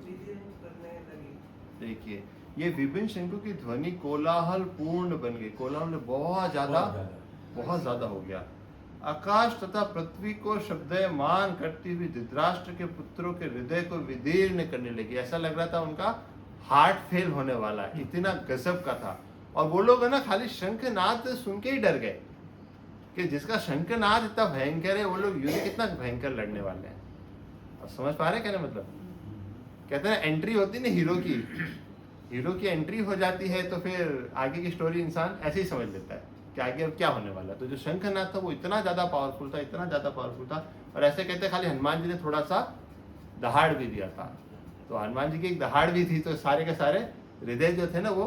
J: विदीर्ण करने लगी।
A: देखिए ये विभिन्न शंखों की ध्वनि कोलाहल पूर्ण बन गई। कोलाहल बहुत ज्यादा हो गया। आकाश तथा पृथ्वी को शब्दयमान करती हुई धृतराष्ट्र के पुत्रों के हृदय को विदीर्ण करने लगी। ऐसा लग रहा था उनका हार्ट फेल होने वाला है, इतना गजब का था। और वो लोग है ना खाली शंखनाद सुन के ही डर गए कि जिसका शंखनाद इतना भयंकर है, वो लोग युद्ध कितना भयंकर लड़ने वाले हैं। अब समझ पा रहे कहने मतलब? कहते हैं एंट्री होती ना हीरो की, हीरो की एंट्री हो जाती है तो फिर आगे की स्टोरी इंसान ऐसे ही समझ लेता है कि आगे अब क्या होने वाला है। तो जो शंखनाद था वो इतना ज्यादा पावरफुल था, इतना ज्यादा पावरफुल था। और ऐसे कहते हैं खाली हनुमान जी ने थोड़ा सा दहाड़ भी दिया था। तो हनुमान जी की एक दहाड़ भी थी, तो सारे के सारे हृदय जो थे ना वो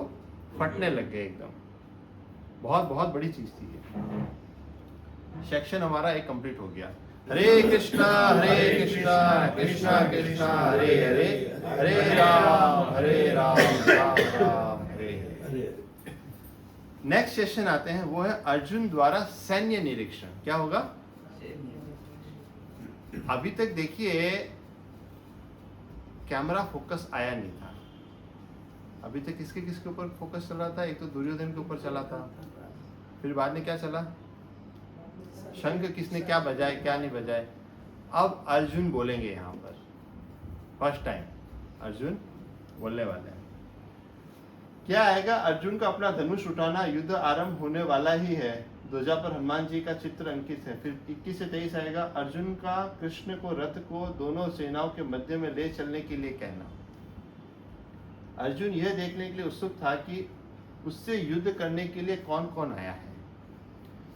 A: फटने लग गए एकदम। बहुत बहुत बड़ी चीज थी ये। सेक्शन हमारा एक कंप्लीट हो गया। हरे कृष्णा कृष्णा कृष्णा हरे हरे, हरे राम राम राम हरे हरे। नेक्स्ट सेशन आते हैं, वो है अर्जुन द्वारा सैन्य निरीक्षण। क्या होगा? अभी तक देखिए कैमरा फोकस आया नहीं था। अभी तक किसके किसके ऊपर फोकस चल रहा था? एक तो दुर्योधन के ऊपर चला था, फिर बाद में क्या चला? शंख किसने क्या बजाए क्या नहीं बजाए। अब अर्जुन बोलेंगे यहाँ पर, फर्स्ट टाइम अर्जुन बोलने वाले हैं। क्या आएगा? अर्जुन का अपना धनुष उठाना, युद्ध आरंभ होने वाला ही है। ध्वजा पर हनुमान जी का चित्र अंकित है। फिर 21 से 23 आएगा, अर्जुन का कृष्ण को रथ को दोनों सेनाओं के मध्य में ले चलने के लिए कहना। अर्जुन यह देखने के लिए उत्सुक था कि उससे युद्ध करने के लिए कौन कौन आया है।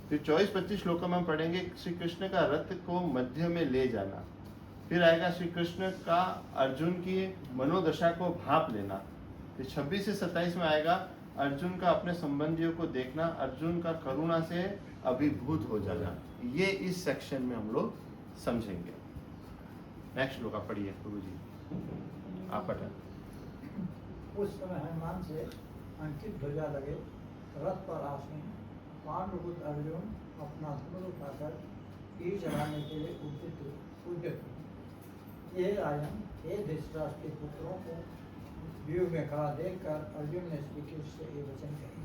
A: फिर 24-25 श्लोकों में हम पढ़ेंगे श्री कृष्ण का रथ को मध्य में ले जाना। फिर आएगा श्री कृष्ण का अर्जुन की मनोदशा को भाप लेना। फिर 26 से 27 में आएगा अर्जुन का अपने संबंधियों को देखना, अर्जुन का करुणा से अभिभूत हो जाना। ये इस सेक्शन में हम लोग समझेंगे। नेक्स्ट श्लोक आप पढ़िए प्रभु जी, आप पढ़ें।
K: उस समय हनुमान से अंकित ध्वजा लगे, रथ पर आसीन पांडुपुत्र अर्जुन अपना धनुष उठाकर तीर चलाने के लिए उद्यत हुए। ये राजन, हे धृतराष्ट्र के पुत्रों को व्यूह में खड़ा देखकर अर्जुन ने श्री कृष्ण से ये वचन कहे।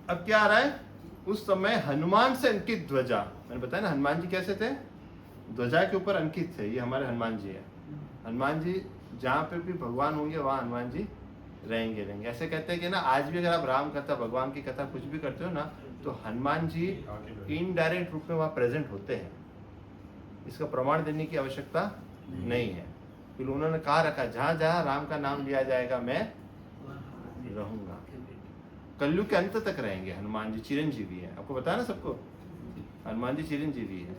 A: अब क्या आ रहा है? उस समय हनुमान से अंकित ध्वजा, मैंने बताया ना हनुमान जी कैसे थे, ध्वजा के ऊपर अंकित थे। ये हमारे हनुमान जी है। हनुमान जी जहाँ पे भी भगवान होंगे वहाँ हनुमान जी रहेंगे। ऐसे कहते हैं कि ना आज भी अगर आप राम कथा, भगवान की कथा कुछ भी करते हो ना, तो हनुमान जी इनडायरेक्ट रूप में वहाँ प्रेजेंट होते हैं। इसका प्रमाण देने की आवश्यकता नहीं है, क्योंकि उन्होंने कहा रखा जहाँ जहाँ राम का नाम लिया जाएगा मैं रहूंगा। कलयुग के अंत तक रहेंगे हनुमान जी, चिरंजीवी है। आपको बताया ना सबको, हनुमान जी चिरंजीवी है।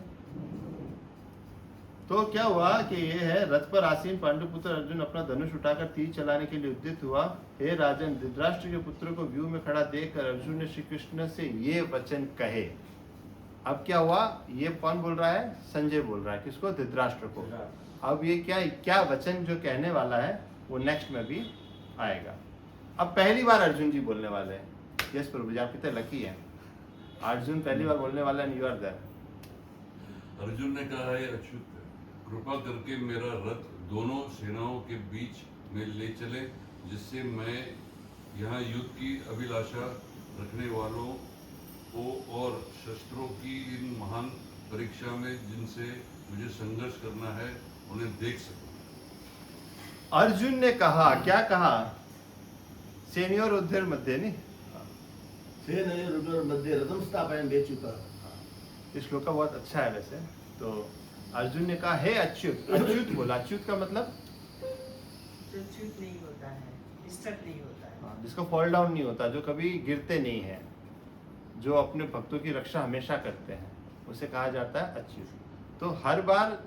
A: तो क्या हुआ कि ये है, रथ पर आसीन पांडुपुत्र अर्जुन अपना धनुष उठाकर तीर चलाने के लिए उद्यत हुआ। हे राजन, धृतराष्ट्र के पुत्र को व्यूह में खड़ा देखकर अर्जुन ने श्री कृष्ण से ये वचन कहे। अब क्या हुआ? ये कौन बोल रहा है? संजय बोल रहा है। किसको? धृतराष्ट्र को। अब ये क्या वचन जो कहने वाला है वो नेक्स्ट में भी आएगा। अब पहली बार अर्जुन जी बोलने वाले हैं। यस प्रभु जी, आप कितने लकी हैं, अर्जुन पहली बार बोलने वाला है। You are there.
E: अर्जुन ने कहा है, अच्युत कृपा करके मेरा रथ दोनों सेनाओं के बीच में ले चले, जिससे मैं यहाँ युद्ध की अभिलाषा रखने वालों को और शस्त्रों की इन महान परीक्षा में जिनसे मुझे संघर्ष करना है उन्हें देख सकूं।
A: अर्जुन ने कहा, क्या कहा? सेनियोर उद्धर मध्य नहीं,
F: सेनयोर उद्धर मध्य रथम स्थापयन् बेचुका।
A: इस श्लोक का बहुत अच्छा है वैसे। तो अर्जुन ने कहा, हे अच्युत। अच्युत बोला। अच्युत का मतलब
C: जो च्युत नहीं होता है, डिस्टर्ब नहीं होता है,
A: जिसको फॉल डाउन नहीं होता, जो कभी गिरते नहीं है, जो अपने भक्तों की रक्षा हमेशा करते हैं, उसे कहा जाता है अच्युत। तो हर बार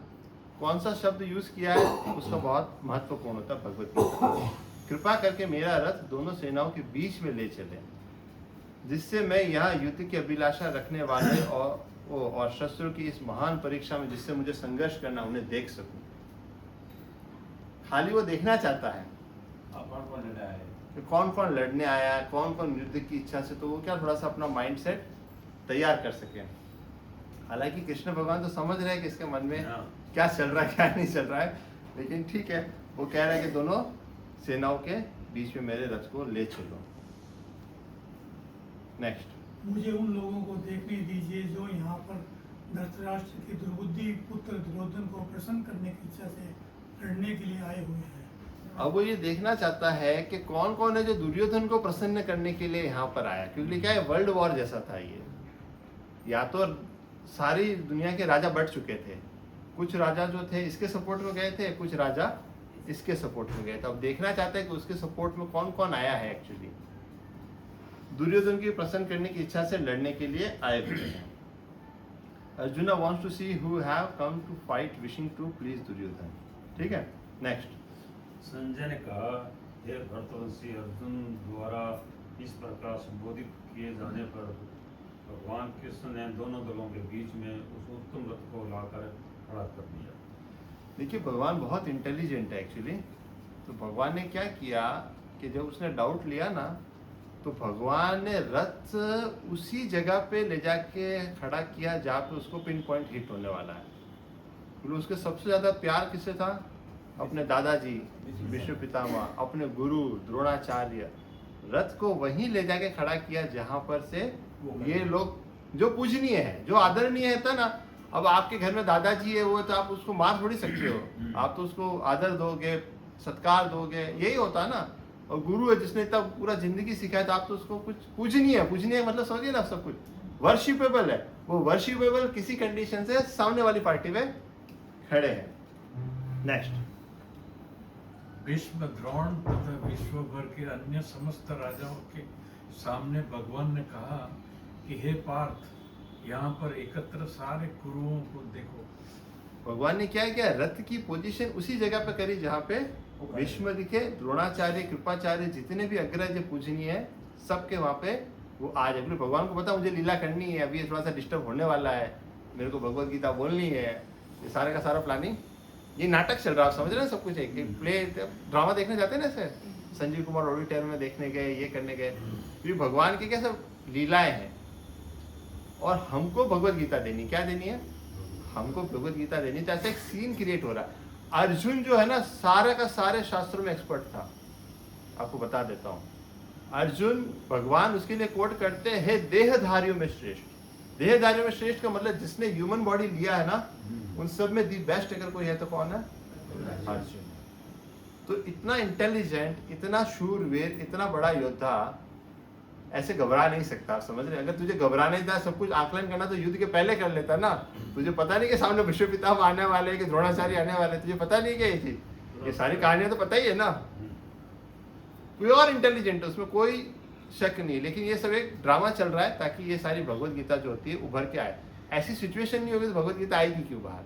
A: कौन सा शब्द यूज किया है उसका बहुत महत्वपूर्ण होता है भगवत गीता। कृपा करके मेरा रथ दोनों सेनाओं के बीच में ले चले, जिससे मैं यहाँ युद्ध की अभिलाषा रखने वाले और शस्त्रों की इस महान परीक्षा में जिससे मुझे संघर्ष करना उन्हें देख सकूं। खाली वो देखना चाहता है कौन कौन लड़ने आया है, कौन कौन युद्ध की इच्छा से, तो वो क्या थोड़ा सा अपना माइंड सेट तैयार कर सके। हालांकि कृष्ण भगवान तो समझ रहे हैं कि इसके मन में क्या चल रहा है क्या नहीं चल रहा है, लेकिन ठीक है, वो कह रहे हैं कि दोनों सेनाओं के बीच में मेरे रथ को ले चलो। नेक्स्ट,
L: मुझे उन लोगों को देखने दीजिए जो यहाँ पर धृतराष्ट्र के दुर्बुद्धि पुत्र दुर्योधन को प्रसन्न करने की इच्छा से लड़ने के लिए आए हुए हैं।
A: अब वो ये देखना चाहता है कि कौन कौन है जो दुर्योधन को प्रसन्न करने के लिए यहाँ पर आया, क्योंकि क्या है, वर्ल्ड वॉर जैसा था ये। या तो सारी दुनिया के राजा बढ़ चुके थे, कुछ राजा जो थे इसके सपोर्ट में गए थे, कुछ राजा इसके सपोर्ट में गए थे। अब देखना चाहते हैं कि उसके सपोर्ट में कौन कौन आया है एक्चुअली। दुर्योधन की प्रसन्न करने की इच्छा से लड़ने के लिए आए हुए हैं। Arjuna wants to see who have come to fight wishing to please Duryodhan. ठीक है, नेक्स्ट।
B: संजय ने कहा, हे भरतवंशी, अर्जुन द्वारा इस प्रकार संबोधित किए जाने पर भगवान कृष्ण ने दोनों दलों के बीच में उस उत्तम रथ को लाकर खड़ा कर दिया।
A: देखिए, भगवान बहुत इंटेलिजेंट है एक्चुअली। तो भगवान ने क्या किया कि जब उसने डाउट लिया ना, तो भगवान ने रथ उसी जगह पे ले जाके खड़ा किया जहाँ पे उसको पिन पॉइंट हिट होने वाला है। क्योंकि उसके सबसे ज्यादा प्यार किससे था? अपने दादाजी विष्णु पितामह, अपने गुरु द्रोणाचार्य। रथ को वहीं ले जाके खड़ा किया जहाँ पर से ये लोग जो पूजनीय है, जो आदरणीय है था ना। अब आपके घर में दादाजी है, वो तो आप उसको मार थोड़ी सकते हो, आप तो उसको आदर दोगे, सत्कार दोगे, यही होता है ना। और गुरु है जिसने इतना पूरा जिंदगी सिखाया, तो आप तो उसको कुछ पूजनीय है। पूजनीय मतलब समझिए ना, सब कुछ वर्शिपेबल है। वो वर्शिपेबल किसी कंडीशन से सामने वाली पार्टी में खड़े हैं। नेक्स्ट,
G: भीष्म, द्रोण तथा विश्व भर के अन्य समस्त राजाओं के सामने भगवान ने कहा कि हे पार्थ, यहाँ पर एकत्र सारे गुरुओं को देखो।
A: भगवान ने क्या किया? रथ की पोजीशन उसी जगह पे करी जहाँ पे भीष्म दिखे, द्रोणाचार्य, कृपाचार्य, जितने भी अग्रज पूजनीय है, सबके वहाँ पे वो आज अपने भगवान को पता मुझे लीला करनी है, अभी थोड़ा सा डिस्टर्ब होने वाला है, मेरे को भगवत गीता बोलनी है। ये सारे का सारा प्लानिंग, ये नाटक चल रहा है, समझ रहे हैं सब कुछ। एक प्ले ड्रामा देखने जाते हैं ना, ऐसे संजीव कुमार ऑडिटोरियम में देखने गए, ये करने गए। फिर भगवान की क्या सब लीलाएं हैं। और हमको भगवत गीता देनी। क्या देनी है? हमको भगवत गीता देनी। तो ऐसा एक सीन क्रिएट हो रहा है। अर्जुन जो है ना, सारे का सारे शास्त्रों में एक्सपर्ट था। आपको बता देता हूँ, अर्जुन भगवान उसके लिए कोट करते हैं, देहधारियों में श्रेष्ठ। देहधारियों में श्रेष्ठ का मतलब जिसने ह्यूमन बॉडी लिया है ना, उन सब में दी बेस्ट अगर कोई है तो कौन है? अर्जुन। तो इतना इंटेलिजेंट, इतना शूरवीर, इतना बड़ा योद्धा ऐसे घबरा नहीं सकता। आप समझ रहे? अगर तुझे घबराने था, सब कुछ आकलन करना, तो युद्ध के पहले कर लेता ना। तुझे पता नहीं कि सामने भीष्म पितामह आने वाले, कि द्रोणाचार्य आने वाले, तुझे पता नहीं क्या ये चीज? ये सारी कहानियां तो पता ही है ना। प्योर इंटेलिजेंट, उसमें कोई शक नहीं। लेकिन ये सब एक ड्रामा चल रहा है ताकि ये सारी भगवत गीता जो होती है उभर के आए। ऐसी सिचुएशन नहीं होगी तो भगवत गीता आएगी क्यों बाहर?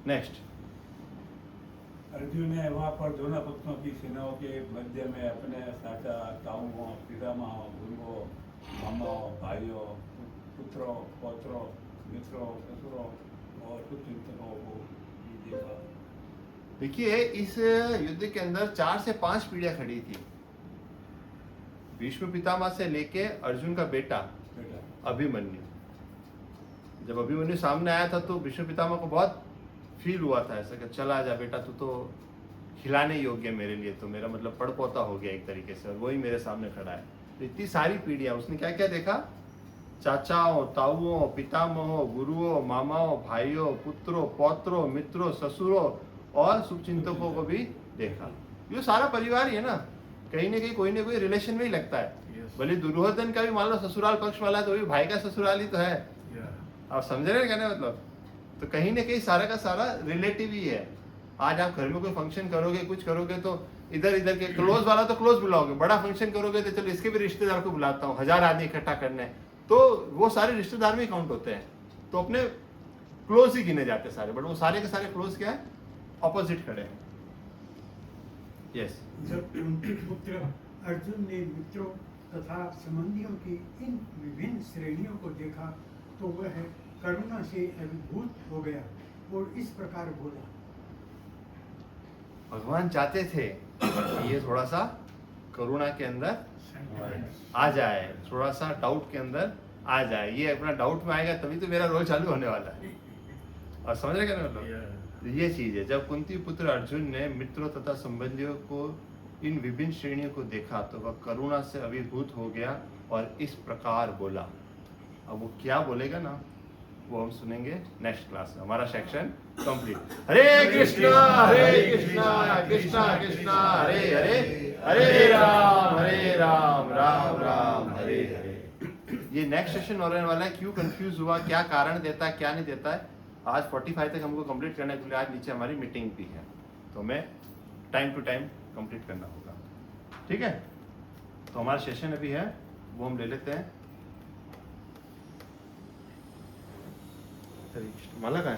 A: नेक्स्ट।
M: अर्जुन ने वहाँ पर दोनों पुत्रों की सेनाओं के मध्य में अपने साचा ताऊओं, पितामह, गुरुओं, मामाओं, भाइयों, पुत्रों, पौत्रों, मित्रों, ससुरों और शुभचिंतकों को देखा।
A: देखिए, इस युद्ध के अंदर 4 से 5 पीढ़ियां खड़ी थी। भीष्म पितामह से लेके अर्जुन का बेटा अभिमन्यु। जब अभिमन्यु सामने आया था तो भीष्म पितामह को बहुत फील हुआ था ऐसा कि चला जा बेटा, तू तो खिलाने योग्य मेरे लिए, तो मेरा मतलब पड़पोता हो गया एक तरीके से, और वही मेरे सामने खड़ा है। तो इतनी सारी पीढ़ियां, उसने क्या क्या देखा? चाचाओं, ताऊओं, पितामहों, गुरुओं, मामाओं, भाइयों, पुत्रों, पौत्रों, मित्रों, ससुरों और शुभचिंतकों को भी देखा। ये सारा परिवार ही है ना, कहीं ना कहीं कोई ना कोई रिलेशन में ही लगता है। भले दुर्योधन का भी मान लो ससुराल पक्ष वाला है, तो भी भाई का ससुराल ही तो है। आप समझ रहे हैं क्या? मतलब तो कहीं ना कहीं सारा का सारा रिलेटिव ही है। आज आप घर में कोई फंक्शन करोगे, कुछ करोगे, तो इधर इधर के क्लोज वाला तो क्लोज बुलाओगे, बड़ा फंक्शन करोगे तो चलो इसके भी रिश्तेदार को बुलाता हूँ, 1000 आदमी इकट्ठा करने, तो वो सारे रिश्तेदार में काउंट होते हैं, तो अपने क्लोज ही गिने जाते हैं सारे। बट वो सारे के सारे क्लोज क्या है? ऑपोजिट खड़े हैं। यस।
N: जब उनके पुत्र अर्जुन ने मित्रों तथा संबंधियों की इन विभिन्न श्रेणियों को देखा तो वह करुणा से अभिभूत हो गया और इस प्रकार बोला।
A: भगवान चाहते थे कि ये थोड़ा सा करुणा के अंदर आ जाए, थोड़ा सा डाउट के अंदर आ जाए। ये अपना डाउट में आएगा तभी तो मेरा रोल चालू होने वाला है। और समझ रहे क्या मतलब? ये चीज है। जब कुंती पुत्र अर्जुन ने मित्रों तथा संबंधियों को इन विभिन्न श्रेणियों को देखा तो वह करुणा से अभिभूत हो गया और इस प्रकार बोला। अब वो क्या बोलेगा ना, वो हम सुनेंगे नेक्स्ट क्लास में। हमारा सेक्शन कंप्लीट। हरे कृष्णा कृष्णा कृष्णा हरे हरे, हरे राम राम राम हरे हरे। ये नेक्स्ट सेशन होने वाला है। क्यों कंफ्यूज हुआ, क्या कारण देता है, क्या नहीं देता है, आज 45 तक हमको कंप्लीट करने के लिए आज नीचे हमारी मीटिंग भी है, तो हमें टाइम टू टाइम कंप्लीट करना होगा। ठीक है, तो हमारा सेशन अभी है वो हम ले लेते हैं। माला का है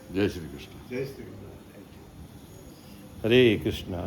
E: जय श्री कृष्ण।
A: जय श्री कृष्ण। हरे कृष्णा।